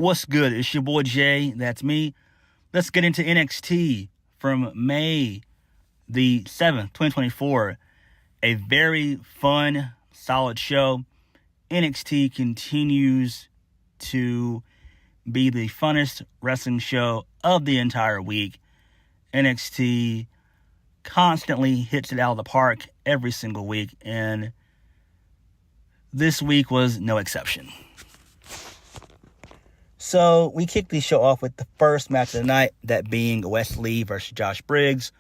What's good? It's your boy Jay. That's me. Let's get into NXT from May the 7th, 2024. A very fun, solid show. NXT continues to be the funnest wrestling show of the entire week. NXT constantly hits it out of the park every single week, and this week was no exception. So we kicked the show off with the first match of the night, that being Wes Lee versus Josh Briggs.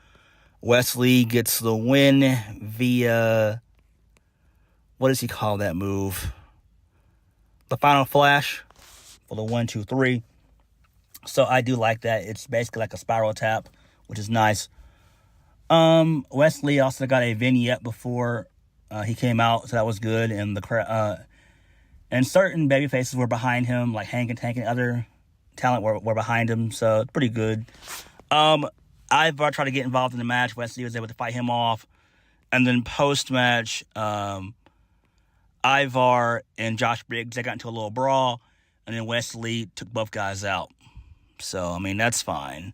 Wes Lee gets the win via, what does he call that move? The Final Flash for the 1, 2, 3. So I do like that. It's basically like a spiral tap, which is nice. Wes Lee also got a vignette before he came out, so that was good. And the and certain baby faces were behind him, like Hank and Tank and other talent were behind him, so it's pretty good. Ivar tried to get involved in the match. Wes Lee was able to fight him off. And then post-match, Ivar and Josh Briggs, they got into a little brawl, and then Wes Lee took both guys out. So, I mean, that's fine.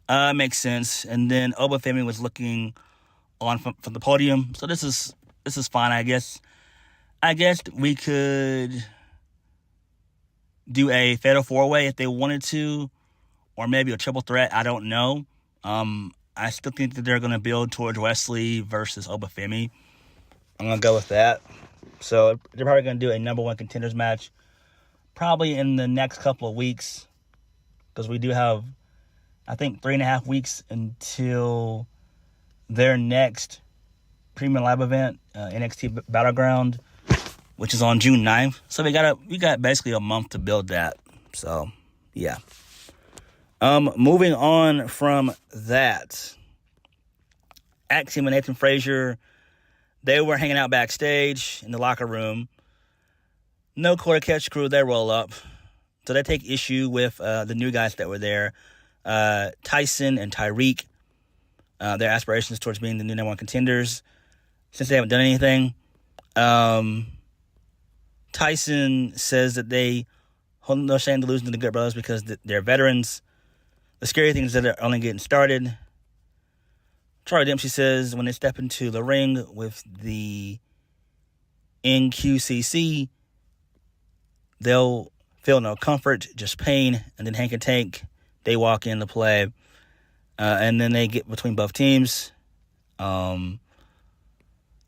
Makes sense. And then Obafemi was looking on from the podium, so this is fine, I guess. I guess we could do a fatal four-way if they wanted to, or maybe a triple threat. I don't know. I still think that they're going to build towards Wes Lee versus Obafemi. I'm going to go with that. So they're probably going to do a number one contenders match probably in the next couple of weeks, because we do have, I think, 3.5 weeks until their next premium live event, NXT Battleground, which is on June 9th. So we got basically a month to build that. So, yeah. Moving on from that, Axiom and Nathan Frazier, they were hanging out backstage in the locker room. No quarter catch crew, they roll up. So they take issue with the new guys that were there, Tyson and Tyreek, their aspirations towards being the new number one contenders, since they haven't done anything. Tyson says that they hold no shame to losing to the Good Brothers because they're veterans. The scary thing is that they're only getting started. Charlie Dempsey says when they step into the ring with the NQCC, they'll feel no comfort, just pain. And then Hank and Tank, they walk into play. And then they get between both teams. And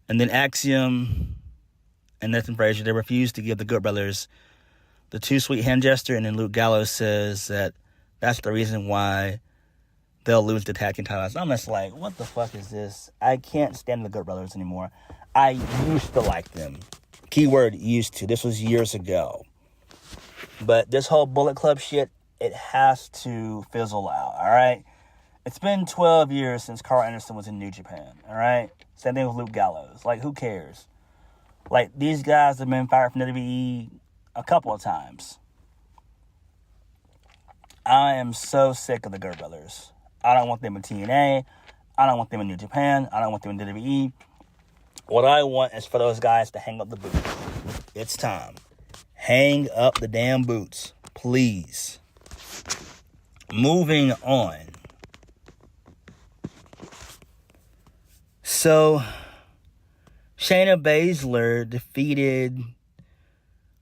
then Axiom and Nathan Frazier, they refuse to give the Good Brothers the too sweet hand gesture. And then Luke Gallows says that that's the reason why they'll lose the tag team titles. I'm just like, what the fuck is this? I can't stand the Good Brothers anymore. I used to like them. Keyword used to. This was years ago. But this whole Bullet Club shit, it has to fizzle out, all right? It's been 12 years since Carl Anderson was in New Japan, all right? Same thing with Luke Gallows. Like, who cares? Like, these guys have been fired from WWE a couple of times. I am so sick of the Good Brothers. I don't want them in TNA. I don't want them in New Japan. I don't want them in WWE. What I want is for those guys to hang up the boots. It's time. Hang up the damn boots, please. Moving on. So, Shayna Baszler defeated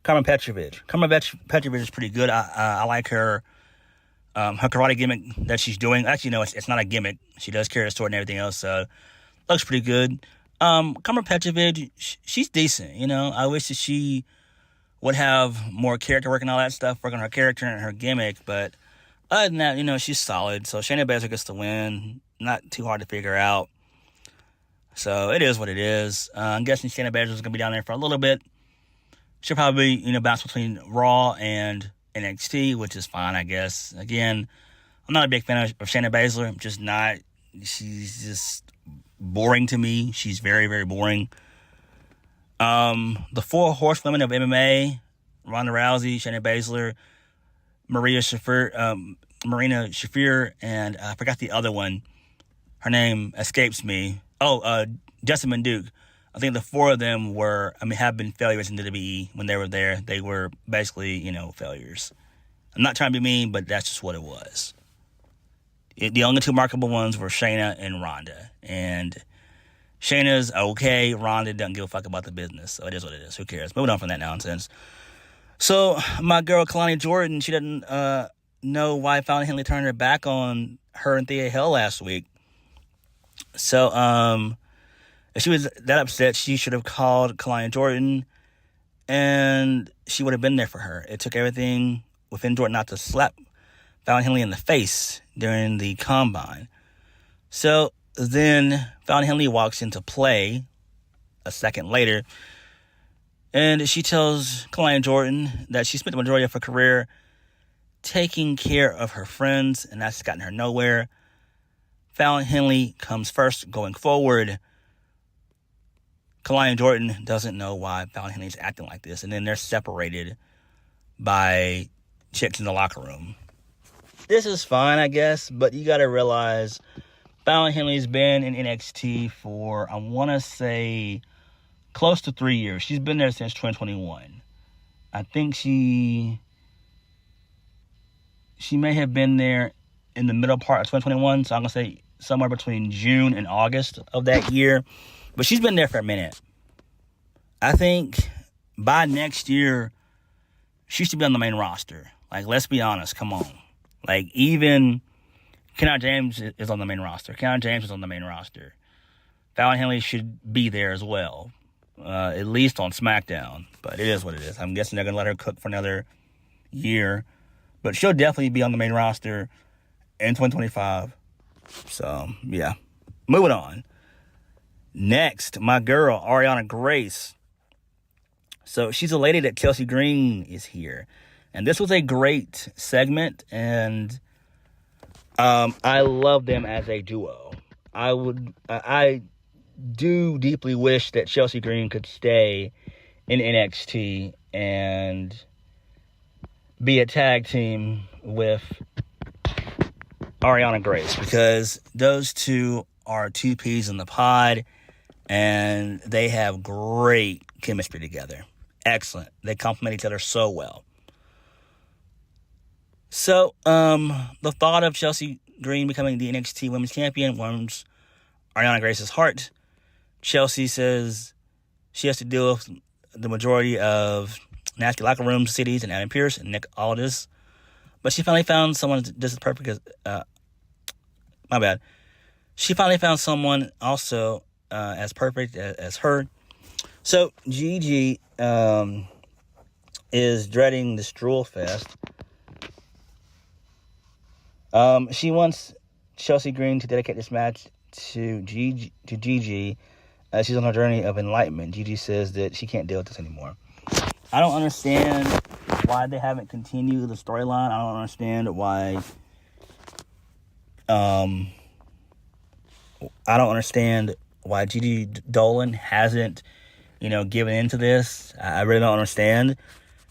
Carmen Petrovic. Carmen Petrovic is pretty good. I like her. Her karate gimmick that she's doing. Actually, no, it's not a gimmick. She does carry a sword and everything else, so looks pretty good. Carmen Petrovic, she's decent. You know, I wish that she would have more character work and all that stuff, work on her character and her gimmick. But other than that, you know, she's solid. So Shayna Baszler gets the win. Not too hard to figure out. So it is what it is. I'm guessing Shayna Baszler is going to be down there for a little bit. She'll probably, bounce between Raw and NXT, which is fine, I guess. Again, I'm not a big fan of Shayna Baszler. I'm just not. She's just boring to me. She's very, very boring. The four horsewomen of MMA, Ronda Rousey, Shayna Baszler, Marina Shafir, and I forgot the other one. Her name escapes me. Jessamine Duke. I think the four of them have been failures in WWE when they were there. They were basically, failures. I'm not trying to be mean, but that's just what it was. The only two marketable ones were Shayna and Ronda. And Shayna's okay. Ronda doesn't give a fuck about the business. So it is what it is. Who cares? Moving on from that nonsense. So my girl, Kalani Jordan, she doesn't know why Fallon Henley turned her back on her and Thea Hill last week. So if she was that upset, she should have called Kalani Jordan and she would have been there for her. It took everything within Jordan not to slap Fallon Henley in the face during the combine. So then Fallon Henley walks into play a second later, and she tells Kalani Jordan that she spent the majority of her career taking care of her friends, and that's gotten her nowhere. Fallon Henley comes first going forward. Kalani Jordan doesn't know why Fallon Henley's acting like this, and then they're separated by chicks in the locker room. This is fine, I guess, but you gotta realize Fallon Henley's been in NXT for, I want to say, close to 3 years. She's been there since 2021. I think she may have been there in the middle part of 2021, so I'm going to say somewhere between June and August of that year. But she's been there for a minute. I think by next year, she should be on the main roster. Like, let's be honest, come on. Like, even Kenna James is on the main roster. Kenna James is on the main roster. Fallon Henley should be there as well, at least on SmackDown. But it is what it is. I'm guessing they're going to let her cook for another year. But she'll definitely be on the main roster in 2025. So, yeah. Moving on. Next, my girl, Ariana Grace. So, she's a lady that Chelsea Green is here. And this was a great segment, and I love them as a duo. I do deeply wish that Chelsea Green could stay in NXT and be a tag team with Ariana Grace, because those two are two peas in the pod, and they have great chemistry together. Excellent. They complement each other so well. So, the thought of Chelsea Green becoming the NXT Women's Champion warms Ariana Grace's heart. Chelsea says she has to deal with the majority of nasty locker room cities and Adam Pearce and Nick Aldis. But she finally found someone just as perfect as... my bad. She finally found someone also as perfect as her. So, Gigi is dreading the Stroll Fest. She wants Chelsea Green to dedicate this match to Gigi. She's on her journey of enlightenment. Gigi says that she can't deal with this anymore. I don't understand why they haven't continued the storyline. I don't understand why. I don't understand why Gigi Dolan hasn't, given into this. I really don't understand.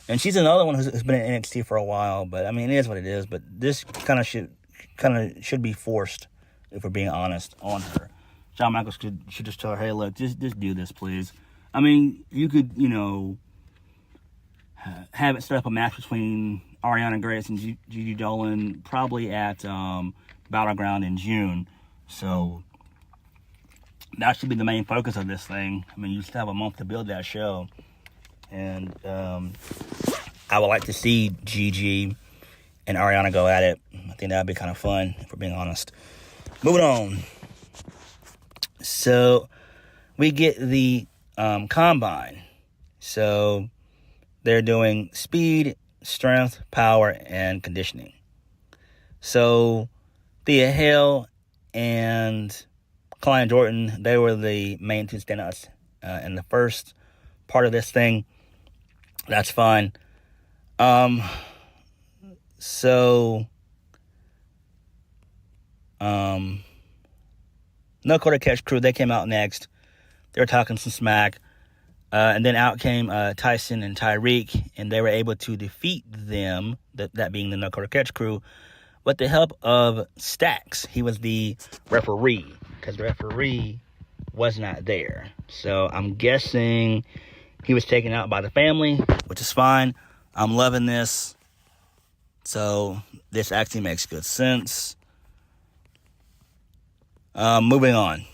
And she's another one who's been in NXT for a while, but I mean, it is what it is. But this kind of should be forced, if we're being honest, on her. Shawn Michaels should just tell her, hey, look, just do this, please. I mean, you could, have it set up a match between Ariana Grace and Gigi Dolan probably at Battleground in June. So that should be the main focus of this thing. I mean, you still have a month to build that show. And I would like to see Gigi and Ariana go at it. I think that would be kind of fun, if we're being honest. Moving on. So we get the combine. So they're doing speed, strength, power, and conditioning. So Thea Hale and Kalani Jordan, they were the main two standouts in the first part of this thing. That's fine. No Quarter Catch Crew, they came out next. They were talking some smack. And then out came Tyson and Tyreek, and they were able to defeat them, that being the No Quarter Catch Crew, with the help of Stax. He was the referee, because the referee was not there. So I'm guessing he was taken out by the family, which is fine. I'm loving this. So this actually makes good sense. Moving on.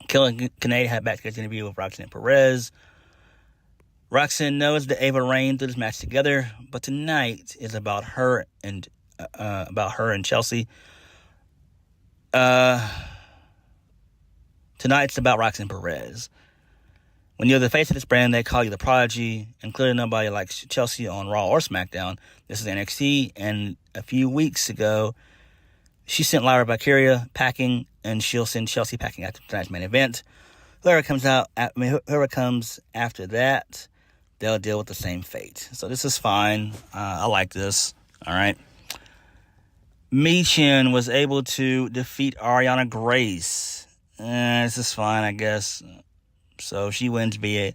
Killing Kincaid had a backstage interview with Roxanne Perez. Roxanne knows that Ava reigned through this match together, but tonight is about her and Chelsea. Tonight's about Roxanne Perez. When you're the face of this brand, they call you the prodigy, and clearly nobody likes Chelsea on Raw or SmackDown. This is NXT, and a few weeks ago, she sent Lyra Valkyria packing, and she'll send Chelsea packing after tonight's main event. Whoever comes after that, they'll deal with the same fate. So this is fine. I like this. All right. Michin was able to defeat Ariana Grace. This is fine, I guess. So she wins via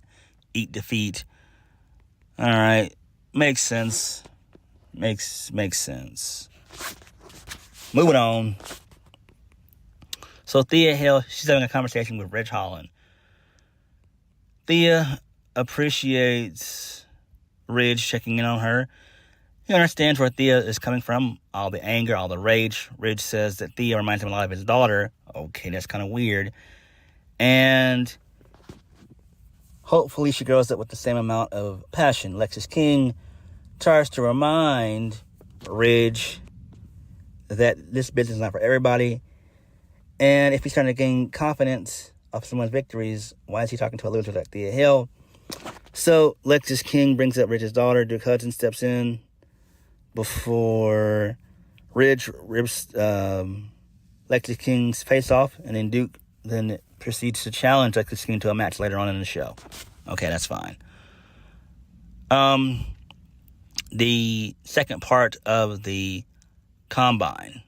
eat defeat. All right. Makes sense. Makes sense. Moving on. So Thea Hill, she's having a conversation with Ridge Holland. Thea appreciates Ridge checking in on her. He understands where Thea is coming from. All the anger, all the rage. Ridge says that Thea reminds him a lot of his daughter. Okay, that's kind of weird. And hopefully she grows up with the same amount of passion. Lexis King tries to remind Ridge that this business is not for everybody. And if he's trying to gain confidence of someone's victories, why is he talking to a loser like Thea Hill? So Lexis King brings up Ridge's daughter. Duke Hudson steps in before Ridge rips Lexis King's face off, and then Duke then proceeds to challenge Lexis King to a match later on in the show. Okay, that's fine. The second part of the Combine,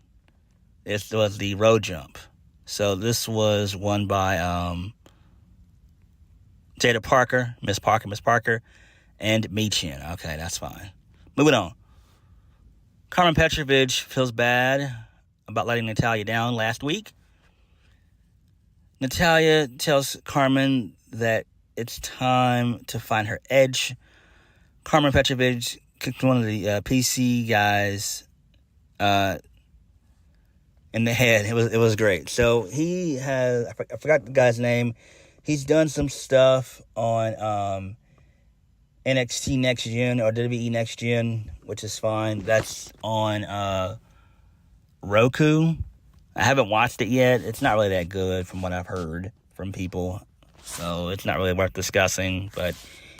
this was the road jump. So this was won by Miss Parker, and Michin. Okay, that's fine. Moving on. Carmen Petrovich feels bad about letting Natalya down last week. Natalya tells Carmen that it's time to find her edge. Carmen Petrovich kicked one of the PC guys in the head. It was great. So he has, I forgot the guy's name. He's done some stuff on NXT Next Gen or WWE Next Gen, which is fine. That's on Roku. I haven't watched it yet. It's not really that good from what I've heard from people. So it's not really worth discussing. But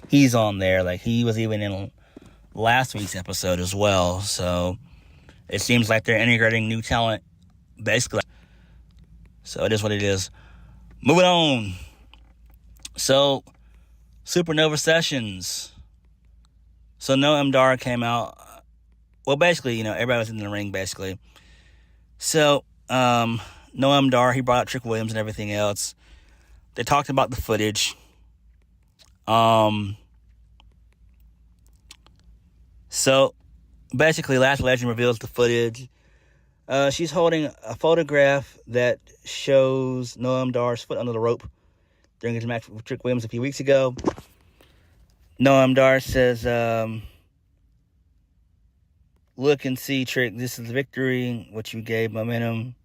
he's on there. Like, he was even in last week's episode as well. So it seems like they're integrating new talent, basically. So it is what it is. Moving on. So, Supernova Sessions. So Noam Dar came out. Well, basically, everybody was in the ring, basically. So, Noam Dar, he brought up Trick Williams and everything else. They talked about the footage. So, basically, Lash Legend reveals the footage. She's holding a photograph that shows Noam Dar's foot under the rope during his match with Trick Williams a few weeks ago. Noam Dar says, look and see, Trick, this is the victory, which you gave momentum.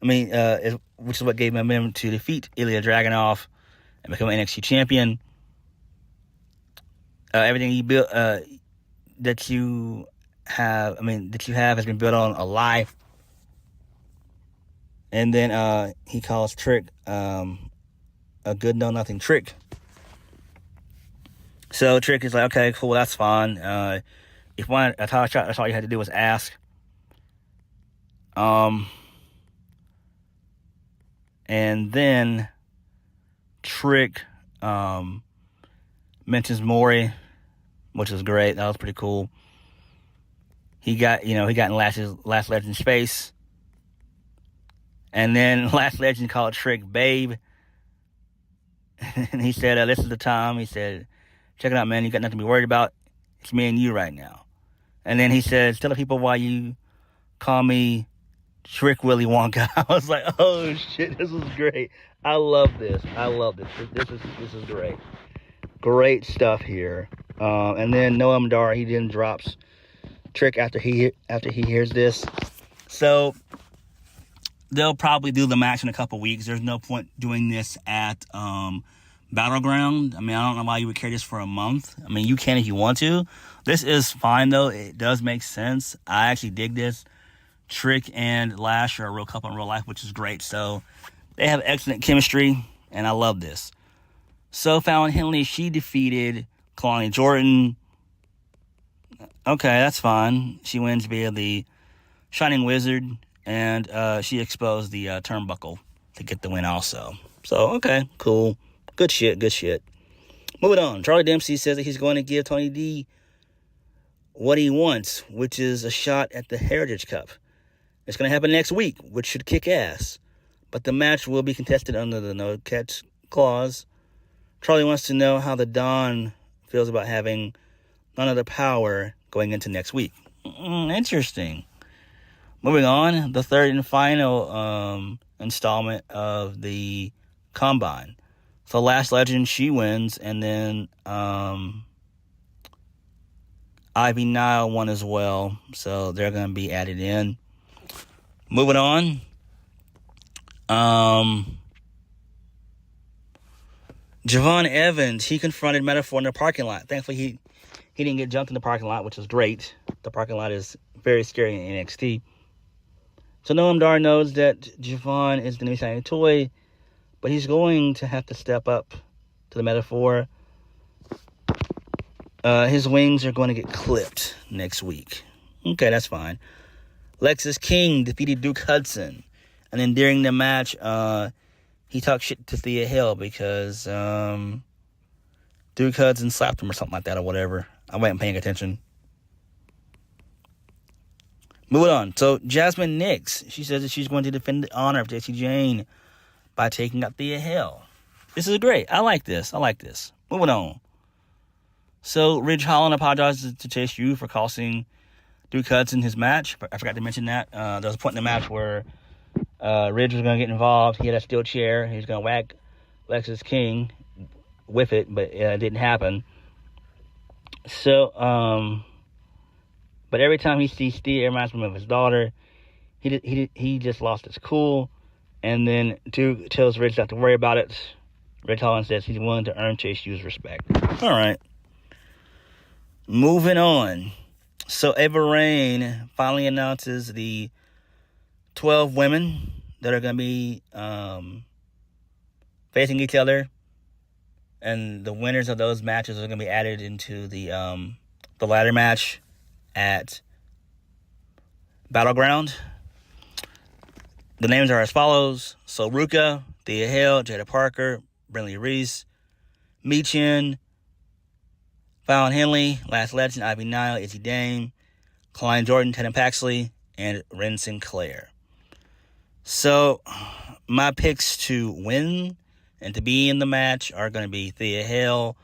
Which is what gave momentum to defeat Ilya Dragunov and become an NXT champion. Everything you built, that you have has been built on a lie. And then he calls Trick a good know-nothing Trick. So Trick is like, okay, cool, that's fine. If you wanted a title shot, that's all you had to do was ask. And then Trick mentions Maury, which is great. That was pretty cool. He got in Lash Legend's face. And then Lash Legend called Trick babe. And he said, this is the time. He said, check it out, man. You got nothing to be worried about. It's me and you right now. And then he says, tell the people why you call me Trick Willy Wonka. I was like, oh shit, this is great. I love this. This is great. Great stuff here. And then Noam Dar, he then drops Trick after he hears this. So they'll probably do the match in a couple weeks. There's no point doing this at Battleground. I mean, I don't know why you would carry this for a month. I mean, you can if you want to. This is fine, though. It does make sense. I actually dig this. Trick and Lash are a real couple in real life, which is great. So they have excellent chemistry, and I love this. So Fallon Henley, she defeated Kalani Jordan. Okay, that's fine. She wins via the Shining Wizard, and she exposed the turnbuckle to get the win also. So, okay, cool. Good shit. Moving on. Charlie Dempsey says that he's going to give Tony D what he wants, which is a shot at the Heritage Cup. It's going to happen next week, which should kick ass. But the match will be contested under the no-catch clause. Charlie wants to know how the Don feels about having none of the power going into next week. Interesting. Moving on, the third and final installment of the Combine. So Lash Legend, she wins, and then Ivy Nile won as well, so they're going to be added in. Moving on, Javon Evans, he confronted Metaphor in the parking lot. Thankfully, he didn't get jumped in the parking lot, which is great. The parking lot is very scary in NXT. So Noam Dar knows that Javon is the new shiny toy, but he's going to have to step up to the Metaphor. His wings are going to get clipped next week. Okay, that's fine. Lexis King defeated Duke Hudson. And then during the match, he talked shit to Thea Hill because Duke Hudson slapped him or something like that or whatever. I wasn't paying attention. Moving on. So Jasmine Nix, she says that she's going to defend the honor of Jessie Jane by taking out Thea Hill. This is great. I like this. Moving on. So Ridge Holland apologizes to Chase U for costing Duke Hudson his match. I forgot to mention that. There was a point in the match where Ridge was going to get involved. He had a steel chair. He was going to whack Lexis King with it, but it didn't happen. So, but every time he sees Thea, it reminds him of his daughter. He just lost his cool. And then Duke tells Ridge not to worry about it. Ridge Holland says he's willing to earn Chase U's respect. All right. Moving on. So Ava Raine finally announces the 12 women that are going to be facing each other. And the winners of those matches are going to be added into the ladder match at Battleground. The names are as follows. So Ruka, Thea Hill, Jada Parker, Brinley Reese, Michin, Fallon Henley, Lash Legend, Ivy Nile, Izzy Dame, Kalani Jordan, Tatum Paxley, and Ren Sinclair. So my picks to win and to be in the match are going to be Thea Hill,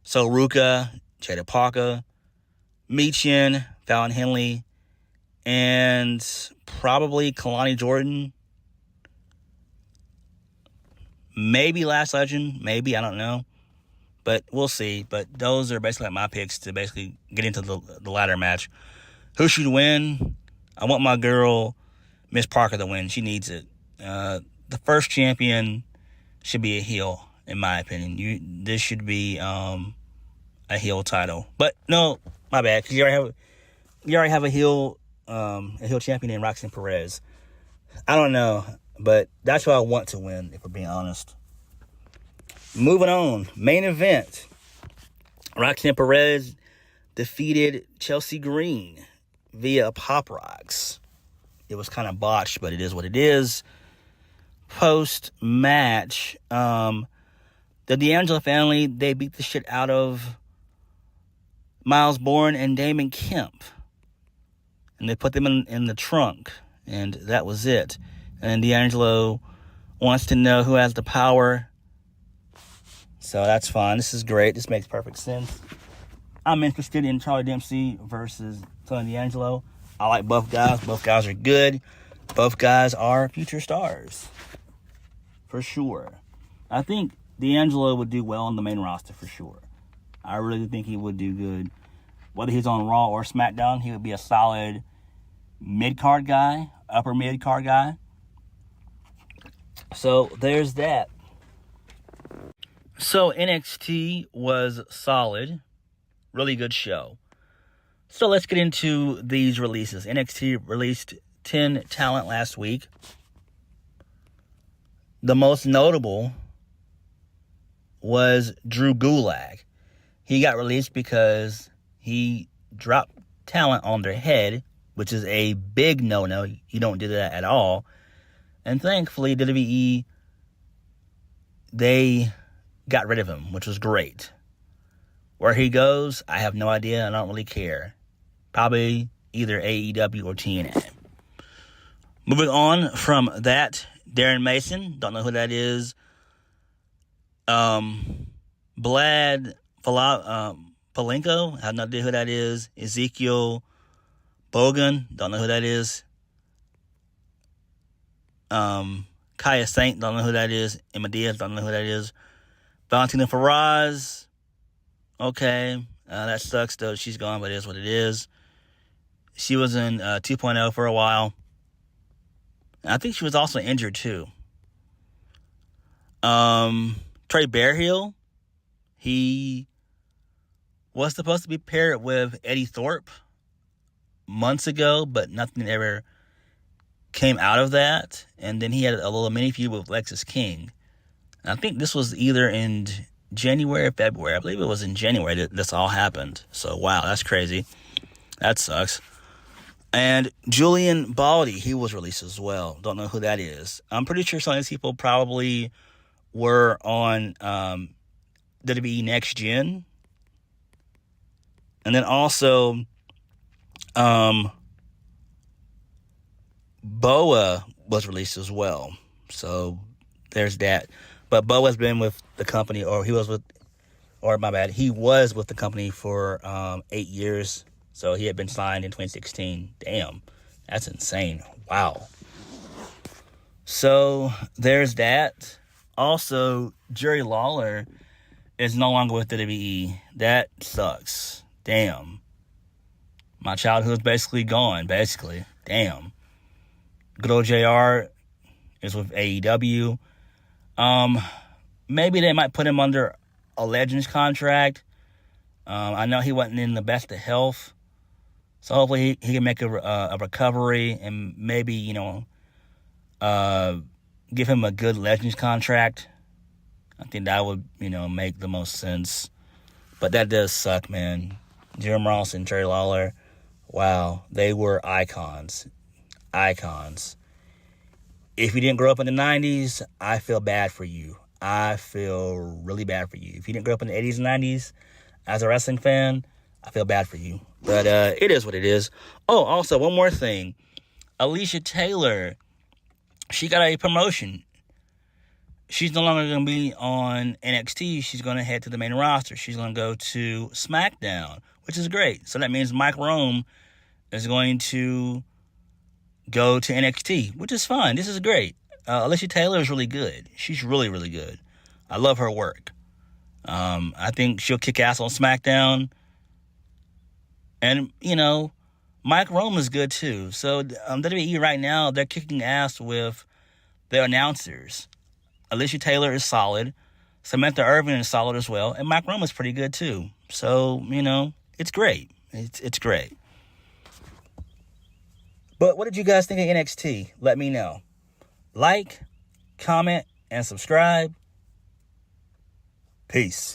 So Ruka, Jada Parker, Michin, Fallon Henley, and probably Kalani Jordan. Maybe Lash Legend. Maybe, I don't know. But we'll see. But those are basically my picks to basically get into the ladder match. Who should win? I want my girl, Miss Parker, to win. She needs it. The first champion should be a heel, in my opinion. This should be a heel title. But no, my bad. Because you already have a heel champion named Roxanne Perez. I don't know, but that's who I want to win, if we're being honest. Moving on, main event. Roxanne Perez defeated Chelsea Green via a Pop Rocks. It was kind of botched, but it is what it is. Post-match, the D'Angelo family, they beat the shit out of Miles Bourne and Damon Kemp. And they put them in the trunk. And that was it. And D'Angelo wants to know who has the power. So that's fine. This is great. This makes perfect sense. I'm interested in Charlie Dempsey versus Tony D'Angelo. I like both guys. Both guys are good. Both guys are future stars. For sure. I think D'Angelo would do well on the main roster for sure. I really think he would do good. whether he's on Raw or SmackDown, he would be a solid mid-card guy, upper mid-card guy. So there's that. So NXT was solid. Really good show. So let's get into these releases. NXT released 10 talent last week. The most notable was Drew Gulak. He got released because he dropped talent on their head, which is a big no-no. You don't do that at all. And thankfully, WWE, they got rid of him, which was great. Where he goes, I have no idea. I don't really care. Probably either AEW or TNA. Moving on from that, Darren Mason, don't know who that is. Vlad Palenko, I have no idea who that is. Ezekiel Bogan, don't know who that is. Kaya Saint, don't know who that is. Emma Diaz, don't know who that is. Valentina Feroz, okay, that sucks though. She's gone, but it is what it is. She was in 2.0 for a while. I think she was also injured too. Trey Bearhill, he was supposed to be paired with Eddie Thorpe months ago, but nothing ever came out of that. And then he had a little mini feud with Lexis King. And I think this was either in January or February. I believe it was in January that this all happened. So, wow, that's crazy. That sucks. And Julian Baldy, he was released as well. Don't know who that is. I'm pretty sure some of these people probably were on WWE Next Gen. And then also, Boa was released as well. So there's that. But Boa's been with the company, he was with the company for 8 years. So he had been signed in 2016. Damn, that's insane. Wow. So there's that. Also, Jerry Lawler is no longer with WWE. That sucks. Damn. My childhood's basically gone, basically. Damn. Good old JR is with AEW. Maybe they might put him under a Legends contract. I know he wasn't in the best of health. So hopefully he can make a recovery and maybe, give him a good Legends contract. I think that would, make the most sense. But that does suck, man. Jim Ross and Jerry Lawler, wow, they were icons. Icons. If you didn't grow up in the 90s, I feel bad for you. I feel really bad for you. If you didn't grow up in the 80s and 90s as a wrestling fan, I feel bad for you. But it is what it is. Oh, also, one more thing. Alicia Taylor, she got a promotion. She's no longer going to be on NXT. She's going to head to the main roster. She's going to go to SmackDown, which is great. So that means Mike Rome is going to go to NXT, which is fine. This is great. Alicia Taylor is really good. She's really, really good. I love her work. I think she'll kick ass on SmackDown. And, Mike Rome is good too. So WWE right now, they're kicking ass with their announcers. Alicia Taylor is solid. Samantha Irvin is solid as well. And Mike Rome is pretty good too. So, it's great. It's great. But what did you guys think of NXT? Let me know. Like, comment, and subscribe. Peace.